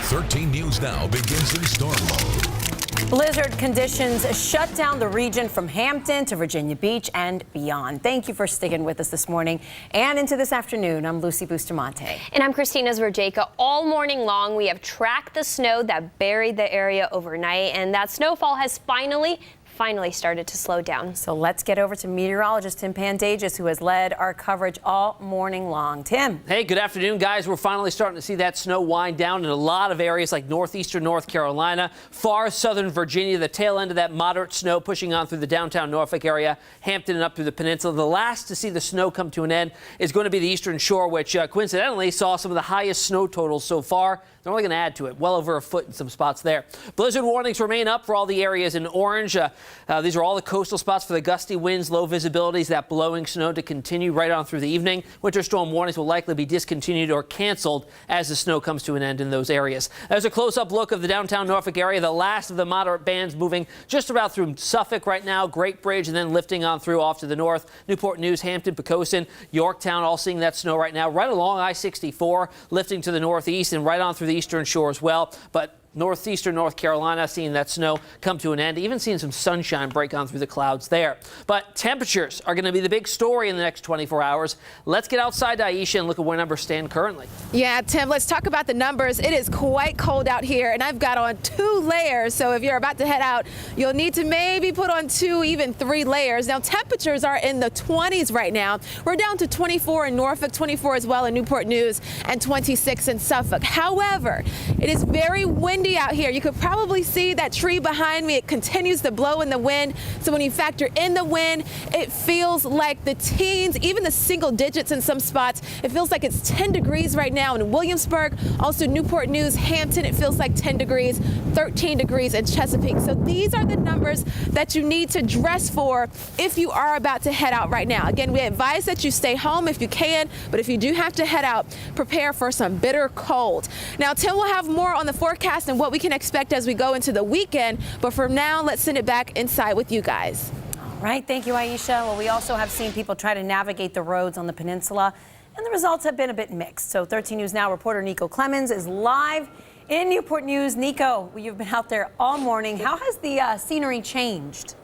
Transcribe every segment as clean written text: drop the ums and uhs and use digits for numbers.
13 News Now begins in storm mode. Blizzard conditions shut down the region from Hampton to Virginia Beach and beyond. Thank you for sticking with us this morning and into this afternoon. I'm Lucy Bustamante. And I'm Christina Zwerjaka. All morning long, we have tracked the snow that buried the area overnight, and that snowfall has finally started to slow down. So let's get over to meteorologist Tim Pandages, who has led our coverage all morning long. Tim. Hey, good afternoon, guys. We're finally starting to see that snow wind down in a lot of areas like northeastern North Carolina, far southern Virginia, the tail end of that moderate snow pushing on through the downtown Norfolk area, Hampton and up through the peninsula. The last to see the snow come to an end is going to be the eastern shore, which coincidentally saw some of the highest snow totals so far. They're only going to add to it, well over a foot in some spots there. Blizzard warnings remain up for all the areas in orange. These are all the coastal spots for the gusty winds, low visibilities, that blowing snow to continue right on through the evening. Winter storm warnings will likely be discontinued or canceled as the snow comes to an end in those areas. There's a close-up look of the downtown Norfolk area, the last of the moderate bands moving just about through Suffolk right now, Great Bridge, and then lifting on through off to the north. Newport News, Hampton, Pocosin, Yorktown, all seeing that snow right now, right along I-64, lifting to the northeast and right on through the eastern shore as well. But northeastern North Carolina, seeing that snow come to an end, even seeing some sunshine break on through the clouds there. But temperatures are going to be the big story in the next 24 hours. Let's get outside, Aisha, and look at where numbers stand currently. Yeah, Tim, let's talk about the numbers. It is quite cold out here, and I've got on 2 layers. So if you're about to head out, you'll need to maybe put on 2, even 3 layers. Now, temperatures are in the 20s right now. We're down to 24 in Norfolk, 24 as well in Newport News, and 26 in Suffolk. However, it is very windy out here. You could probably see that tree behind me. It continues to blow in the wind. So when you factor in the wind, it feels like the teens, even the single digits in some spots. It feels like it's 10 degrees right now in Williamsburg, also Newport News, Hampton. It feels like 10 degrees, 13 degrees in Chesapeake. So these are the numbers that you need to dress for if you are about to head out right now. Again, we advise that you stay home if you can, but if you do have to head out, prepare for some bitter cold. Now, Tim will have more on the forecast and what we can expect as we go into the weekend. But for now, let's send it back inside with you guys. All right. Thank you, Aisha. Well, we also have seen people try to navigate the roads on the peninsula, and the results have been a bit mixed. So 13 News Now reporter Nico Clemens is live in Newport News. Nico, you've been out there all morning. How has the scenery changed?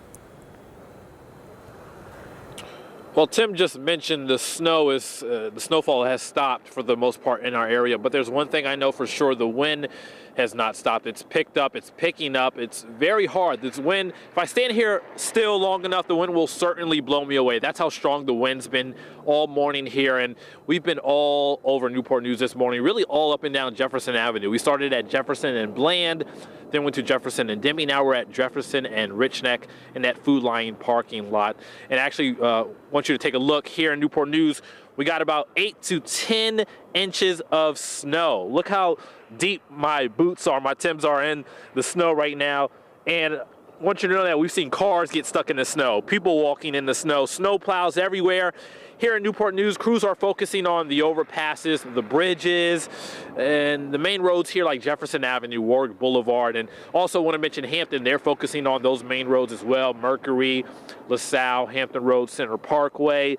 Well, Tim just mentioned the snowfall has stopped for the most part in our area, but there's one thing I know for sure: the wind has not stopped. It's picked up, it's picking up, it's very hard. This wind, if I stand here still long enough, the wind will certainly blow me away. That's how strong the wind's been all morning here, and we've been all over Newport News this morning, really all up and down Jefferson Avenue. We started at Jefferson and Bland, then went to Jefferson and Demi. Now we're at Jefferson and Rich Neck in that Food Lion parking lot. And actually, want you to take a look here in Newport News. We got about 8 to 10 inches of snow. Look how deep my boots are, my Timbs are in the snow right now. And I want you to know that we've seen cars get stuck in the snow, people walking in the snow, snow plows everywhere. Here in Newport News, crews are focusing on the overpasses, the bridges, and the main roads here like Jefferson Avenue, Warwick Boulevard, and also want to mention Hampton. They're focusing on those main roads as well: Mercury, LaSalle, Hampton Roads, Center Parkway.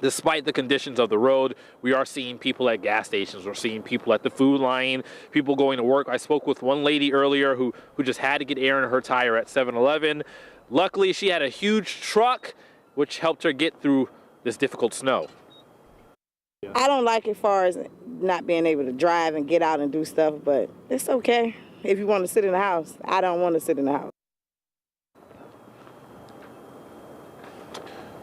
Despite the conditions of the road, we are seeing people at gas stations. We're seeing people at the Food Lion, people going to work. I spoke with one lady earlier who just had to get air in her tire at 7-Eleven. Luckily, she had a huge truck, which helped her get through this difficult snow. I don't like it as far as not being able to drive and get out and do stuff, but it's okay if you want to sit in the house. I don't want to sit in the house.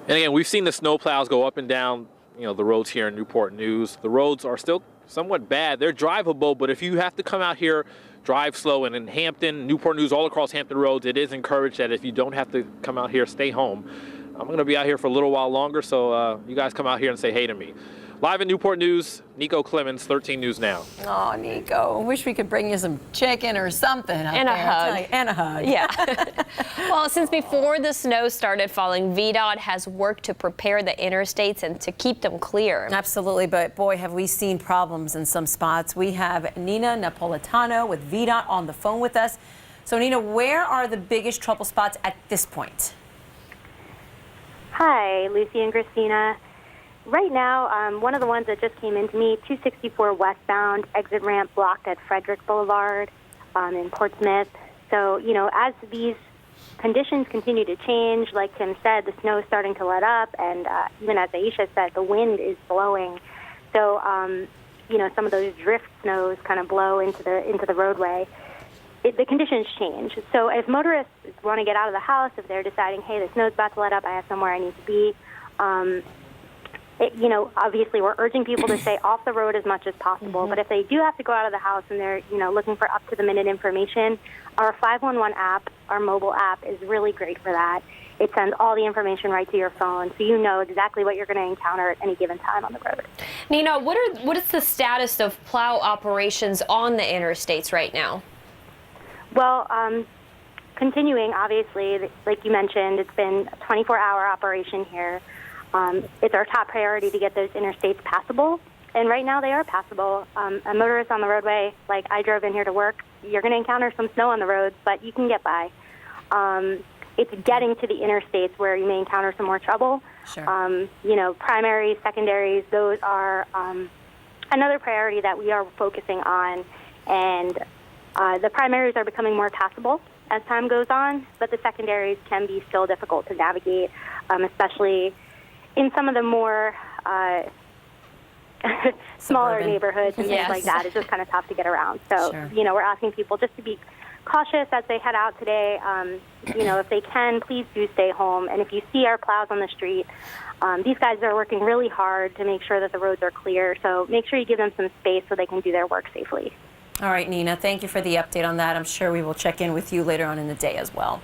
And again, we've seen the snow plows go up and down, the roads here in Newport News. The roads are still somewhat bad. They're drivable, but if you have to come out here, drive slow. And in Hampton, Newport News, all across Hampton Roads, it is encouraged that if you don't have to come out here, stay home. I'm going to be out here for a little while longer, so you guys come out here and say hey to me. Live in Newport News, Nico Clemens, 13 News Now. Oh, Nico, I wish we could bring you some chicken or something. And a hug. And a hug. Yeah. Well, since before the snow started falling, VDOT has worked to prepare the interstates and to keep them clear. Absolutely, but boy, have we seen problems in some spots. We have Nina Napolitano with VDOT on the phone with us. So, Nina, where are the biggest trouble spots at this point? Hi, Lucy and Christina. right now, one of the ones that just came into me, 264 westbound, exit ramp blocked at Frederick Boulevard in Portsmouth. So, you know, as these conditions continue to change, like Tim said, the snow is starting to let up, and even as Aisha said, the wind is blowing. So, you know, some of those drift snows kind of blow into the roadway. The conditions change. So if motorists want to get out of the house, if they're deciding, hey, the snow's about to let up, I have somewhere I need to be, you know, obviously we're urging people to stay off the road as much as possible. But if they do have to go out of the house and they're, you know, looking for up-to-the-minute information, our 511 app, our mobile app, is really great for that. It sends all the information right to your phone, so you know exactly what you're going to encounter at any given time on the road. Nina, what is the status of plow operations on the interstates right now? Well, continuing, obviously, like you mentioned, it's been a 24-hour operation here. It's our top priority to get those interstates passable, and right now they are passable. A motorist on the roadway, like I drove in here to work, you're going to encounter some snow on the roads, but you can get by. It's getting to the interstates where you may encounter some more trouble. Sure. You know, primaries, secondaries, those are another priority that we are focusing on, and the primaries are becoming more passable as time goes on, but the secondaries can be still difficult to navigate, especially in some of the more smaller neighborhoods and things like that. It's just kind of tough to get around. So, you know, we're asking people just to be cautious as they head out today. You know, if they can, please do stay home. And if you see our plows on the street, these guys are working really hard to make sure that the roads are clear. So make sure you give them some space so they can do their work safely. All right, Nina, thank you for the update on that. I'm sure we will check in with you later on in the day as well.